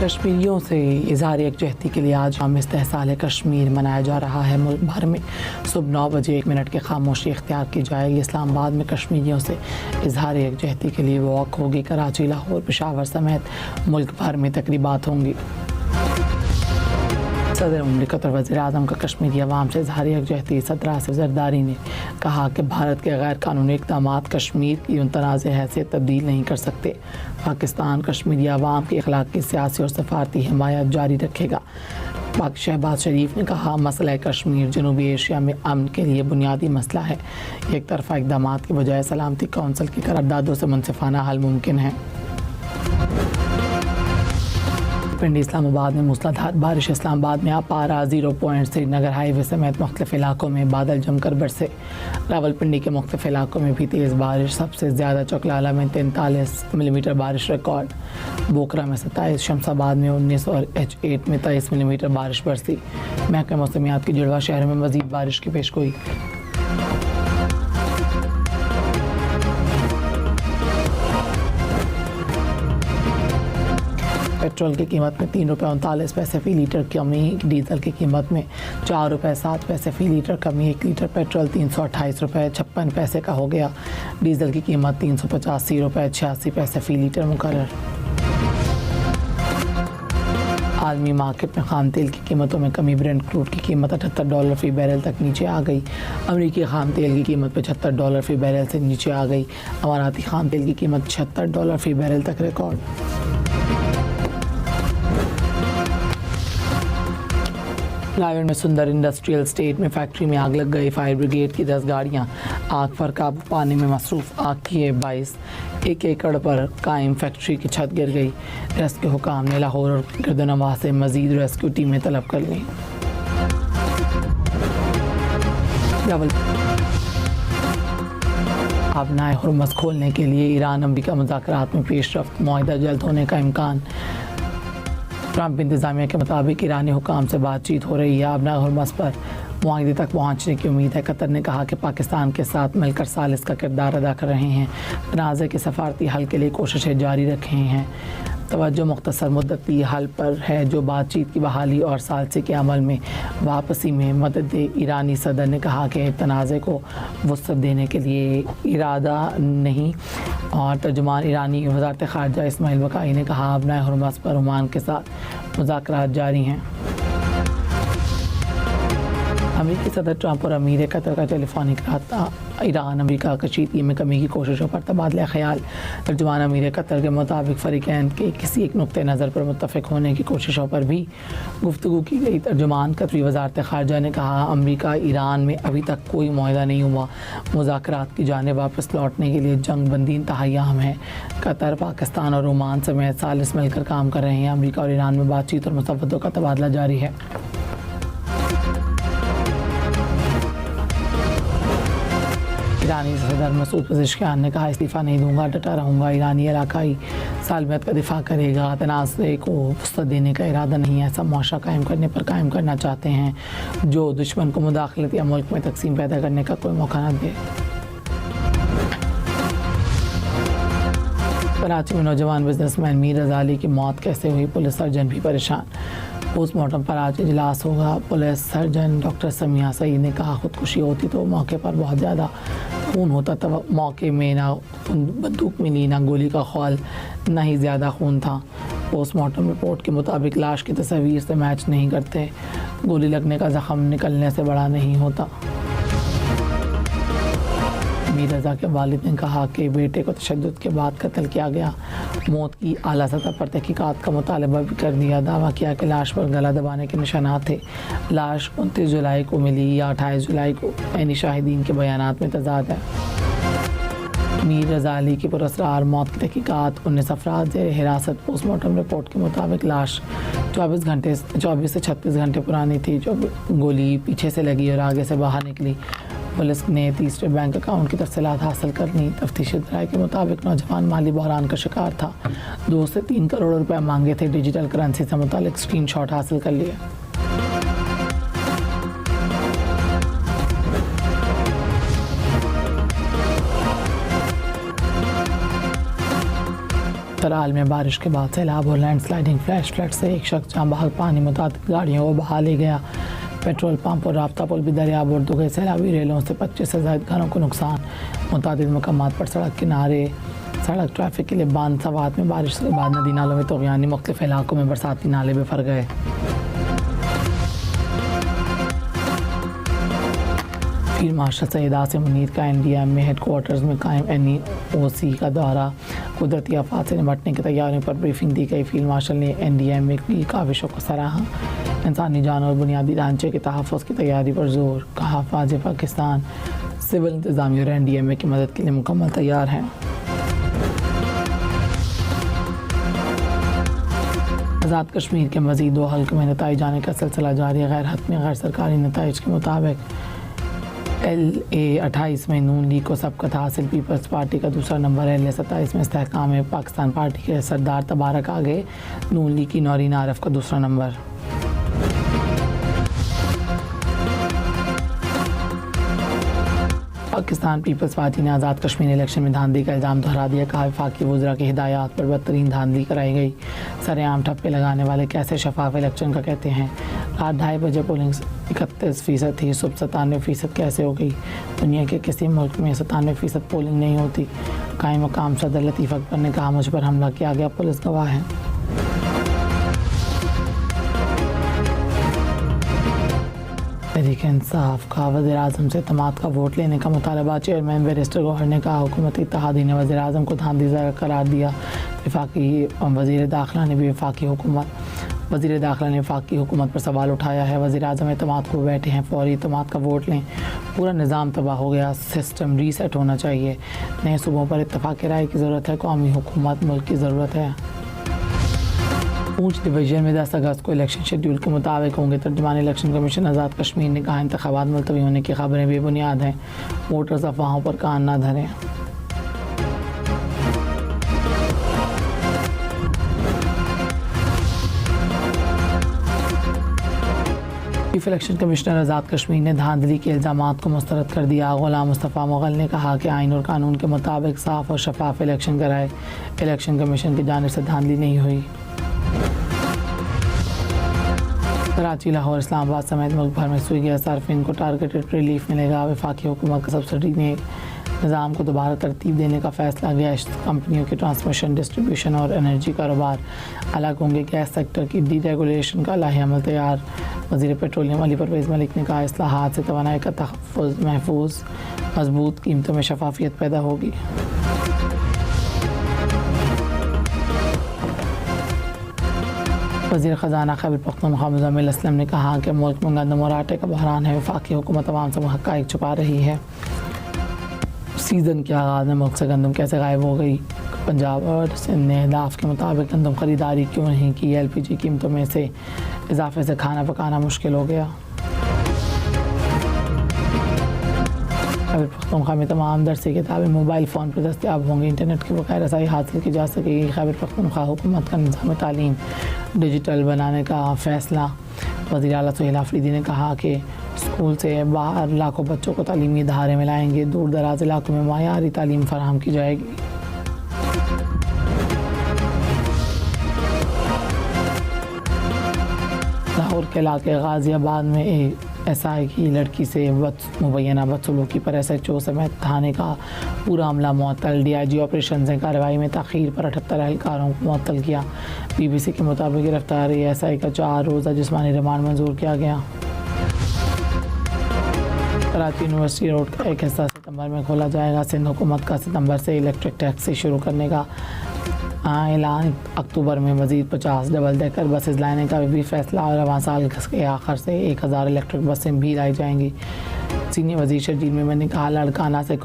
कश्मीरियों से इज़हार यकजहती के लिए आज शाम इस्तेहसाल कश्मीर मनाया जा रहा है। मुल्क भर में सुबह 9 बजे 1 मिनट की खामोशी इख्तियार की जाएगी। इस्लामाबाद में कश्मीरियों से इज़हार यकजहती के लिए वॉक होगी। कराची, लाहौर, पेशावर समेत मुल्क भर में तकरीबात होंगी। सदर मुमलिकत और वज़ीर-ए-आज़म का कश्मीरी अवाम से इज़हार यकजहती। सदर आसिफ ज़रदारी ने कहा कि भारत के गैर कानूनी इक़दाम कश्मीर की मुतनाज़ हैसियत तब्दील नहीं कर सकते। पाकिस्तान कश्मीरी अवाम की अखलाकी, सियासी और सफारती हिमायत जारी रखेगा। शहबाज शरीफ ने कहा, मसला कश्मीर जनूबी एशिया में अमन के लिए बुनियादी मसला है। एक तरफ़ा इक़दाम की बजाय सलामती कौंसिल की करारदादों से मुनसिफ़ाना हल मुमकिन है। पिंडी इस्लामाबाद में मूसलाधार बारिश। इस्लामाबाद में पारा 0 पॉइंट श्रीनगर हाईवे समेत मुख्तलिफ इलाकों में बादल जमकर बरसे। रावलपिंडी के मुख्तलिफ इलाकों में भी तेज़ बारिश। सबसे ज़्यादा चकलाला में 43 मिलीमीटर बारिश रिकॉर्ड। बोकरा में 27, शमसाबाद में 19 और H8 में 23 मिलीमीटर बारिश बरसी। महकमे मौसमियात की जुड़वा शहरों में मज़ीद बारिश की पेशगोई। पेट्रोल की कीमत में 3 रुपये 39 पैसे फ़ी लीटर कमी। डीजल की कीमत में 4 रुपये 7 पैसे फ़ी लीटर कमी। 1 लीटर पेट्रोल 328 रुपये 56 पैसे का हो गया। डीजल की कीमत 385 रुपये 86 पैसे फ़ी लीटर मुकर्रर। आलमी मार्केट में खाम तेल की कीमतों में कमी। ब्रेंट क्रूड की कीमत $78 फ़ी बैरल तक नीचे आ गई। अमरीकी खाम तेल की कीमत $75 फ़ी बैरल से नीचे आ गई। अमाराती खाम तेल की कीमत $76 फ़ी बैरल तक रिकॉर्ड। रायगढ़ में सुंदर इंडस्ट्रियल स्टेट में फैक्ट्री में आग लग गई। फायर ब्रिगेड की 10 गाड़ियां आग पर काबू पाने में मसरूफ़। आग की 22 1 एकड़ पर कायम फैक्ट्री की छत गिर गई। रेस्क्यू हुकाम ने लाहौर और गिरदनवाह से मज़ीद रेस्क्यू टीमें तलब कर लीं। अपना हुर्मस खोलने के लिए ईरान अमरीका मुज़ाकरात में पेशरफ्त। मुआहिदा जल्द होने का इम्कान। ट्रंप इंतज़ामिया के मुताबिक ईरानी हुकाम से बातचीत हो रही है। आबना हुर्मस पर मुआहिदे तक पहुँचने की उम्मीद है। कतर ने कहा कि पाकिस्तान के साथ मिलकर सालिस का किरदार अदा कर रहे हैं। तनाज़े के सफारती हल के लिए कोशिशें जारी रख रहे हैं। तवज्जो मुख्तसर मुद्दती हल पर है जो बातचीत की बहाली और सालसे के अमल में वापसी में मदद दे। ईरानी सदर ने कहा कि तनाज़े को वुसअत देने के लिए इरादा नहीं। और तर्जुमान ईरानी वज़ारत ख़ारजा इस्माइल वकाई ने कहा, अपना हुर्मस पर ओमान के साथ मुज़ाकरात जारी हैं। अमेरिकी सदर ट्रंप और अमीर कतर का टेलीफोनिक रब्ता। ईरान अमेरिका कशीदगी में कमी की कोशिशों पर तबादला ख्याल। तर्जुमान अमीर कतर के मुताबिक फ़रीक़ैन के किसी एक नुक्ते नज़र पर मुत्तफ़िक़ होने की कोशिशों पर भी गुफ्तगू की गई। तर्जुमान कतरी वज़ारत ख़ारजा ने कहा, अमेरिका ईरान में अभी तक कोई मुआहिदा नहीं हुआ। मुज़ाकरात की जानिब वापस लौटने के लिए जंग बंदी इंतहाई अहम है। कतर, पाकिस्तान और ओमान समेत सालिस मिलकर काम कर रहे हैं। अमेरिका और ईरान में बातचीत और मुसव्वदों का तबादला जारी है। ईरानी सदर मसूद पज़ेश्कियान ने कहा, इस्तीफ़ा नहीं दूंगा, डटा रहूँगा। ईरानी इलाकाई सालमियत का दिफा करेगा। तनाज़े को वुसअत देने का इरादा नहीं है। ऐसा मुआशरा कायम करने पर कायम करना चाहते हैं जो दुश्मन को मुदाखलत या मुल्क में तकसीम पैदा करने का कोई मौका न दे। कराची में नौजवान बिजनेसमैन मीर रज़ाली की मौत कैसे हुई, पुलिस सर्जन भी परेशान। पोस्टमार्टम पर आज इजलास होगा। Police surgeon doctor Samiya Saeed ने कहा, खुदकुशी होती तो मौके पर बहुत ज़्यादा खून होता। तब मौके में ना बंदूक मिली, ना गोली का खौल, ना ही ज़्यादा खून था। पोस्टमार्टम रिपोर्ट के मुताबिक लाश की तस्वीर से मैच नहीं करते। गोली लगने का ज़ख़म निकलने से बड़ा नहीं होता। मीर रज़ा के वालिद ने कहा कि बेटे को तशद्दुद के बाद कत्ल किया गया। मौत की आला सतह पर तहकीकात का मुतालबा भी कर दिया। दावा किया कि लाश पर गला दबाने के निशानात थे। लाश 29 जुलाई को मिली या 28 जुलाई को, यानी शाहिदीन के बयानात में तज़ाद है। मीर रज़ाली की पुरअसरार मौत की तहकीकात। 19 अफराद ज़ेर हिरासत। पोस्टमार्टम रिपोर्ट के मुताबिक लाश 24 से 36 घंटे पुरानी थी। जो गोली पीछे से लगी और आगे से बाहर निकली। पुलिस ने तीसरे बैंक अकाउंट की तफसीलात हासिल कर ली। तफ्तीशी राय के मुताबिक नौजवान माली बहरान का शिकार था। 2 से 3 करोड़ रुपए मांगे थे। डिजिटल करेंसी से मुतालिक स्क्रीनशॉट हासिल कर लिए। तराल में बारिश के बाद सैलाब और लैंडस्लाइडिंग, फ्लैश फ्लड से एक शख्स जहाँ बहाल पानी मुताबिक गाड़ियों को बहा ले गया। पेट्रोल पंप और राब्ता पुल भी दरियाब और दुगे। सैलाबी रेलों से 25 से ज़ायद घरों को नुकसान। मुतादिद मकामात पर सड़क किनारे सड़क ट्रैफिक के लिए बंद। सवात में बारिश के बाद नदी नालों में तग़यानी, मुख्तलिफ इलाकों में बरसाती नाले बिफर गए। फील्ड मार्शल सैयद आसिम मुनीर का NDM में हेडक्वार्टर्स में कायम NEOC का दौरा। कुदरती आफात से निपटने की तैयारियों पर ब्रीफिंग दी गई। फील्ड मार्शल ने NDM की काविशों को सराहा। इंसानी जान और बुनियादी ढांचे के तहफ़्फ़ुज़ की तैयारी पर जोर। कहा फ़ौज पाकिस्तान सिविल इंतज़ामिया और NDMA की मदद के लिए मुकम्मल तैयार हैं। आज़ाद कश्मीर के मज़ीद 2 हल्कों में नताइज जाने का सिलसिला जारी है। गैर हतमी गैर सरकारी नताइज के मुताबिक LA-28 में नून लीग को सबकत हासिल। पीपल्स पार्टी का दूसरा नंबर है। LA-27 में इस्तेहकाम पाकिस्तान पार्टी के सरदार तबारक आगे। नून लीग की नौरीन आरफ का दूसरा नंबर। पाकिस्तान पीपल्स पार्टी ने आज़ाद कश्मीर इलेक्शन में धांधली का इल्ज़ाम दोहरा दिया। कहा वफाकी वज़रा की हिदायत पर बदतरीन धांधली कराई गई। सरेआम ठप्पे लगाने वाले कैसे शफाफ इलेक्शन का कहते हैं। रात 2:30 बजे पोलिंग 31% थी, सुबह 97% कैसे हो गई। दुनिया के किसी मुल्क में 97% पोलिंग नहीं होती। कायम मकाम सदर लतीफ़ अकबर ने कहा मुझ पर हमला किया गया, पुलिस गवाह है। तहरीक इंसाफ का वज़ीर-ए-आज़म से इत्तेमाद का वोट लेने का मुतालबा। चेयरमैन बैरिस्टर गौहर ने कहा हुकूमती इत्तेहादी ने वज़ीर-ए-आज़म को धांधली करार दिया। वफाकी वज़ीर दाखिला ने भी वफाकी हुकूमत पर सवाल उठाया है। वज़ीर-ए-आज़म इत्तेमाद को बैठे हैं, फौरी इत्तेमाद का वोट लें। पूरा निज़ाम तबाह हो गया, सिस्टम रीसेट होना चाहिए। नए सूबों पर इत्तेफाक राय की ज़रूरत है। कौमी हुकूमत मुल्क की ज़रूरत है। पूंछ डिवीजन में 10 अगस्त को इलेक्शन शेड्यूल के मुताबिक होंगे। तर्जुमान इलेक्शन कमीशन आज़ाद कश्मीर ने कहा इंतखाबात मुलतवी होने की खबरें बेबुनियाद हैं। वोटर्स अफवाहों पर कान न धरें। Chief election commissioner Azad Kashmir ने धांधली के इल्ज़ामात को मुस्तरद कर दिया। गुलाम मुस्तफ़ा मुग़ल ने कहा कि आइन और कानून के मुताबिक साफ़ और शफाफ इलेक्शन कराए। इलेक्शन कमीशन की जानिब से धांधली नहीं हुई। कराची, लाहौर, इस्लामाबाद समेत मुल्क भर में सुई गैस सार्फिन को टारगेटेड रिलीफ मिलेगा। वफाकी हुकूमत का सब्सिडी ने निज़ाम को दोबारा तरतीब देने का फ़ैसला। गैस कंपनियों के ट्रांसमिशन, डिस्ट्रीब्यूशन और एनर्जी कारोबार अलग होंगे। गैस सेक्टर की डीरेगुलेशन का लाहे अमल तैयार। वज़ीर पेट्रोलियम अली परवेज़ मलिक ने कहा इस्लाहात से तवानाई का तहफ़्फ़ुज़ महफूज, मजबूत कीमतों में शफाफियत पैदा होगी। वज़ीर ख़जाना खैबर पख्तूनख्वा मुज़म्मिल असलम ने कहा कि मुल्क में गंदम और आटे का बहरान है। वफाकी हुकूमत अवाम से हक़ाइक़ छुपा रही है। सीज़न के आगाज़ में मुल्क से गंदम कैसे गायब हो गई। पंजाब और सिंध ने अहदाफ के मुताबिक गंदम ख़रीदारी क्यों नहीं की। LPG कीमतों में से इजाफे से खाना पकाना मुश्किल हो गया। खैबर पख्तूनख्वा में तमाम दरसी किताबें मोबाइल फ़ोन पर दस्तियाब होंगी। इंटरनेट की बकाया रसाई हासिल की जा सकेगी। खैबर पख्तूनख्वा हुकूमत का निज़ाम तालीम डिजिटल बनाने का फ़ैसला। वज़ीर आला सुहेल आफरीदी ने कहा कि स्कूल से बाहर लाखों बच्चों को तालीमी इदारे में लाएंगे। दूर दराज इलाकों में मायारी तालीम फराहम की जाएगी। लाहौर के इलाके गाज़ियाबाद में SI की लड़की से मुबैना बदसलूकी पर SHO समेत थाने का पूरा अमला मुअत्तल। DIG ऑपरेशन से कार्रवाई में तख़ीर पर 78 एहलकारों को मुअत्तल किया। BBC के मुताबिक गिरफ्तारी SI का 4 रोज़ा जिस्मानी रिमांड मंजूर किया गया। कराची यूनिवर्सिटी रोड का एक हिस्सा सितंबर में खोला जाएगा। सिंध हुकूमत का सितंबर से इलेक्ट्रिक टैक्सी शुरू करने का ऐलान। अक्टूबर में मज़ीद 50 डबल डेकर बसेस लाने का भी फैसला। और रवां साल के आखिर से 1000 इलेक्ट्रिक बसें भी लाई जाएंगी। सीनियर वज़ीर शर्जील मेमन ने कहा लाड़काना से